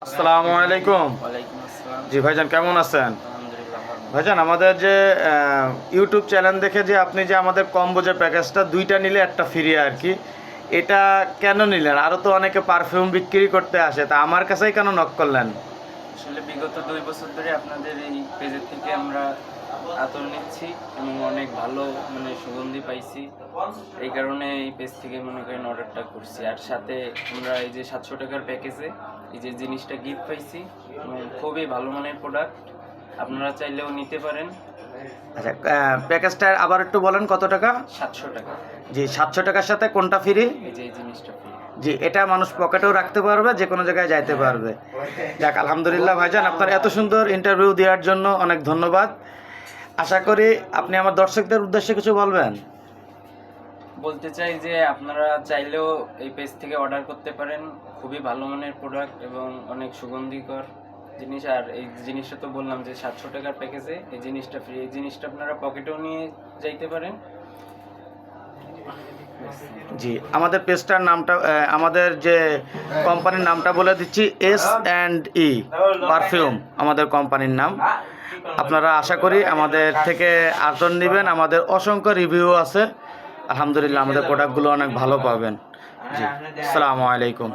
আসসালামু আলাইকুম। ওয়ালাইকুম আসসালাম। জি ভাইজান, কেমন আছেন? আলহামদুলিল্লাহ ভালো। ভাইজান, আমাদের যে ইউটিউব চ্যানেল দেখে যে আপনি যে আমাদের কম্বো যে প্যাকেজটা ২টা নিলে একটা ফ্রি আর কি, এটা কেন নিলেন? আরও তো অনেকে পারফিউম বিক্রি করতে আসে, তা আমার কাছেই কেন নক করলেন? আসলে বিগত ২ বছর ধরে আপনাদের এই পেজের থেকে আমরা আতর নিচ্ছি এবং অনেক ভালো সুগন্ধি পাইছি। এই কারণে এই পেজ থেকে মনে করেন অর্ডারটা করছি। আর সাথে আমরা এই যে ৭০০ টাকার প্যাকেজে এই যে জিনিসটা গিফট পাইছি এবং খুবই ভালো মানের প্রোডাক্ট। আপনারা চাইলেও নিতে পারেন। আচ্ছা, প্যাকেজটা আবার একটু বলেন কত টাকা? ৭০০ টাকা। জি, ৭০০ টাকার সাথে কোনটা ফ্রি? এই যে এই জিনিসটা ফ্রি। জি, এটা মানুষ পকেটেও রাখতে পারবে, যে কোনো জায়গায় যাইতে পারবে। যাক, আলহামদুলিল্লাহ ভাইজান, আপনার এত সুন্দর ইন্টারভিউ দেওয়ার জন্য অনেক ধন্যবাদ। আশা করি আপনি আমার দর্শকদের উদ্দেশ্যে কিছু বলবেন। বলতে চাই যে আপনারা চাইলেও এই পেজ থেকে অর্ডার করতে পারেন। খুবই ভালো মানের প্রোডাক্ট এবং অনেক সুগন্ধিকর জিনিস। আর এই জিনিসটা তো বললাম যে ৭০০ টাকার প্যাকেজে এই জিনিসটা ফ্রি। এই জিনিসটা আপনারা পকেটেও নিয়ে যাইতে পারেন। জি, আমাদের পেজটার নামটা আমাদের যে কোম্পানির নামটা বলে দিচ্ছি, S&E পারফিউম আমাদের কোম্পানির নাম। আপনারা আশা করি আমাদের থেকে আতর নেবেন। আমাদের অসংখ্য রিভিউ আছে। আলহামদুলিল্লাহ, আমাদের প্রোডাক্টগুলো অনেক ভালো পাবেন। জি, আসসালামু আলাইকুম।